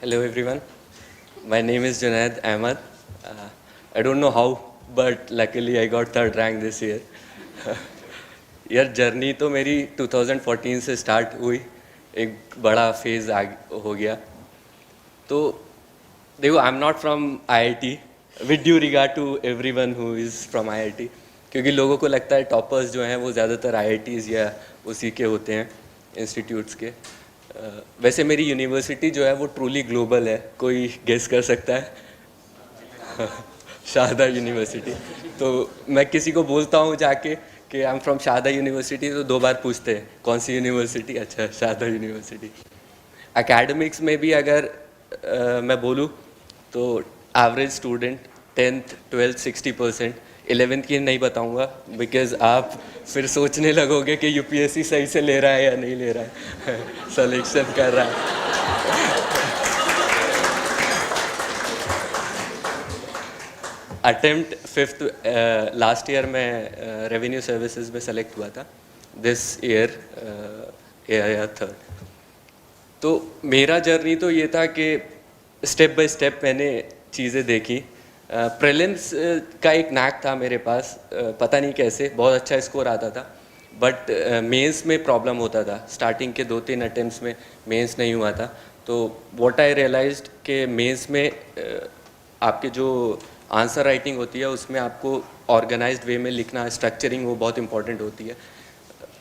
Hello everyone, my name is Junaid Ahmed. I don't know how, but luckily I got third rank this year. यार journey तो मेरी 2014 से start हुई, एक बड़ा फेज आ हो गया. तो देखो, I am not from IIT, with due regard to everyone who is from IIT, क्योंकि लोगों को लगता है टॉपर्स जो हैं वो ज़्यादातर आईआईटीज़ या उसी के होते हैं, इंस्टीट्यूट्स के. वैसे मेरी यूनिवर्सिटी जो है वो ट्रूली ग्लोबल है. कोई गेस कर सकता है? शारदा यूनिवर्सिटी. तो मैं किसी को बोलता हूँ जाके कि I am from Sharda university, तो 2 बार पूछते हैं कौन सी यूनिवर्सिटी. अच्छा, शारदा यूनिवर्सिटी. एकेडमिक्स में भी अगर मैं बोलूँ तो average student 10th 12th 60%. 11th की नहीं बताऊंगा बिकॉज आप फिर सोचने लगोगे कि यूपीएससी सही से ले रहा है या नहीं ले रहा है, सिलेक्शन कर रहा है. अटेम्प्ट 5th लास्ट ईयर में रेवेन्यू सर्विसेज में सेलेक्ट हुआ था. This year AIR 3rd. तो मेरा जर्नी तो ये था कि स्टेप बाय स्टेप मैंने चीज़ें देखी. प्रीलिम्स का एक नैक था मेरे पास, पता नहीं कैसे बहुत अच्छा स्कोर आता था, बट मेंस में प्रॉब्लम होता था. स्टार्टिंग के 2-3 अटेम्प्ट्स में मेंस नहीं हुआ था. तो व्हाट आई रियलाइज्ड कि मेंस में आपके जो आंसर राइटिंग होती है उसमें आपको ऑर्गेनाइज्ड वे में लिखना, स्ट्रक्चरिंग वो बहुत इंपॉर्टेंट होती है.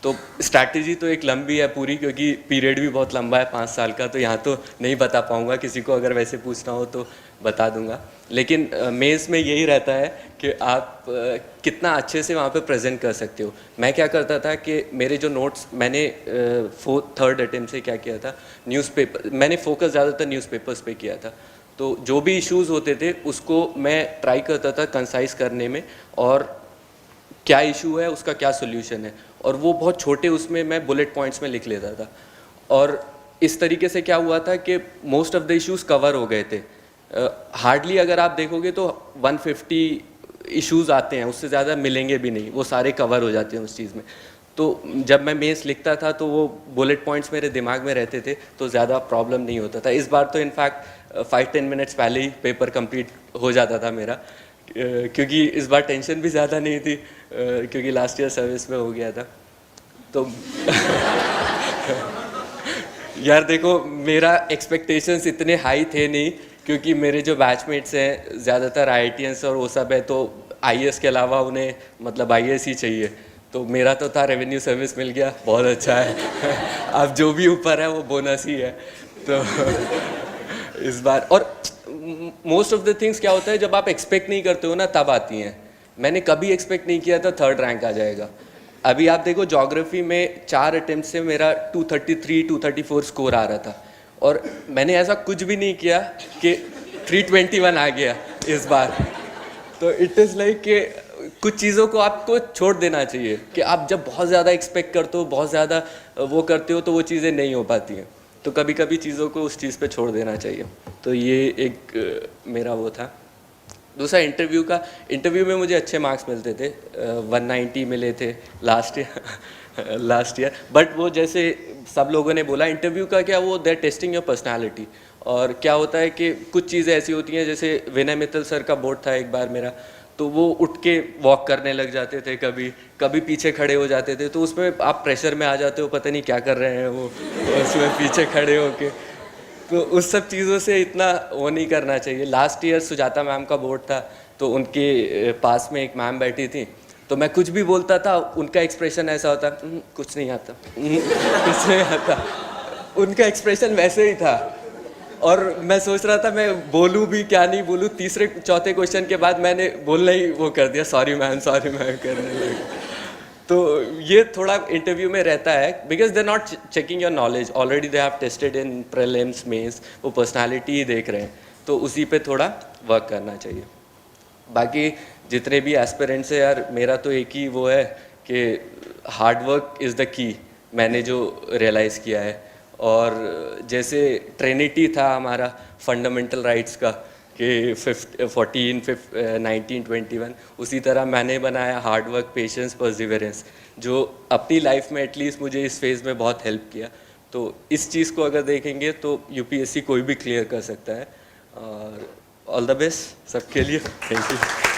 तो स्ट्रैटेजी तो एक लंबी है पूरी, क्योंकि पीरियड भी बहुत लंबा है 5 साल का, तो यहाँ तो नहीं बता पाऊँगा. किसी को अगर वैसे पूछना हो तो बता दूंगा. लेकिन मेंस में यही रहता है कि आप कितना अच्छे से वहाँ पे प्रेजेंट कर सकते हो. मैं क्या करता था कि मेरे जो नोट्स मैंने 3rd अटेम्प्ट से क्या किया था, न्यूज़पेपर मैंने फोकस ज़्यादातर न्यूज़पेपर्स पे किया था. तो जो भी इश्यूज़ होते थे उसको मैं ट्राई करता था कंसाइज करने में, और क्या इशू है उसका क्या सोल्यूशन है, और वो बहुत छोटे उसमें मैं बुलेट पॉइंट्स में लिख लेता था. और इस तरीके से क्या हुआ था कि most of the issues cover हो गए थे. हार्डली अगर आप देखोगे तो 150 इश्यूज़ आते हैं, उससे ज़्यादा मिलेंगे भी नहीं, वो सारे कवर हो जाते हैं उस चीज़ में. तो जब मैं मेंस लिखता था तो वो बुलेट पॉइंट्स मेरे दिमाग में रहते थे, तो ज़्यादा प्रॉब्लम नहीं होता था. इस बार तो इनफैक्ट 5-10 मिनट्स पहले ही पेपर कंप्लीट हो जाता था मेरा, क्योंकि इस बार टेंशन भी ज़्यादा नहीं थी, क्योंकि लास्ट ईयर सर्विस में हो गया था. तो यार देखो, मेरा एक्सपेक्टेशंस इतने हाई थे नहीं, क्योंकि मेरे जो बैचमेट्स हैं ज़्यादातर आईआईटीएंस और वो सब है, तो आईएएस के अलावा उन्हें मतलब आईएएस ही चाहिए. तो मेरा तो था रेवेन्यू सर्विस मिल गया, बहुत अच्छा है. अब जो भी ऊपर है वो बोनस ही है. तो इस बार, और मोस्ट ऑफ द थिंग्स क्या होता है जब आप एक्सपेक्ट नहीं करते हो ना तब आती हैं. मैंने कभी एक्सपेक्ट नहीं किया था 3rd रैंक आ जाएगा. अभी आप देखो, ज्योग्राफी में 4 अटेम्प्ट से मेरा 233 234 स्कोर आ रहा था, और मैंने ऐसा कुछ भी नहीं किया कि 321 आ गया इस बार. तो इट इज़ लाइक कि कुछ चीज़ों को आपको छोड़ देना चाहिए, कि आप जब बहुत ज़्यादा एक्सपेक्ट करते हो, बहुत ज़्यादा वो करते हो, तो वो चीज़ें नहीं हो पाती हैं. तो कभी कभी चीज़ों को उस चीज़ पे छोड़ देना चाहिए. तो ये एक मेरा वो था. दूसरा इंटरव्यू में मुझे अच्छे मार्क्स मिलते थे, 190 मिले थे लास्ट ईयर. बट वो जैसे सब लोगों ने बोला, इंटरव्यू का क्या, वो दे टेस्टिंग योर पर्सनालिटी. और क्या होता है कि कुछ चीज़ें ऐसी होती हैं, जैसे विनय मित्तल सर का बोर्ड था एक बार मेरा, तो वो उठ के वॉक करने लग जाते थे, कभी कभी पीछे खड़े हो जाते थे. तो उसमें आप प्रेशर में आ जाते हो, पता नहीं क्या कर रहे हैं वो, उसमें पीछे खड़े होके. तो उस सब चीज़ों से इतना वो नहीं करना चाहिए. लास्ट ईयर सुजाता मैम का बोर्ड था, तो उनके पास में एक मैम बैठी थी, तो मैं कुछ भी बोलता था, उनका एक्सप्रेशन ऐसा होता, कुछ नहीं आता, कुछ नहीं आता. उनका एक्सप्रेशन वैसे ही था, और मैं सोच रहा था मैं बोलूं भी क्या नहीं बोलूं. तीसरे चौथे क्वेश्चन के बाद मैंने बोलना ही वो कर दिया, सॉरी मैम करने लगा. तो ये थोड़ा इंटरव्यू में रहता है, because they not checking your knowledge, already they have tested in prelims mains, वो पर्सनालिटी ही देख रहे हैं. तो उसी पे थोड़ा वर्क करना चाहिए. बाकी जितने भी एस्पिरेंट्स है यार, मेरा तो एक ही वो है कि hard work is the key, मैंने जो रियलाइज़ किया है. और जैसे ट्रिनिटी था हमारा फंडामेंटल राइट्स का कि 14 19 21, उसी तरह मैंने बनाया हार्ड वर्क, पेशेंस, परसिवरेंस, जो अपनी लाइफ में एटलीस्ट मुझे इस फेज़ में बहुत हेल्प किया. तो इस चीज़ को अगर देखेंगे तो यूपीएससी कोई भी क्लियर कर सकता है। और ऑल द बेस्ट सबके लिए, थैंक यू।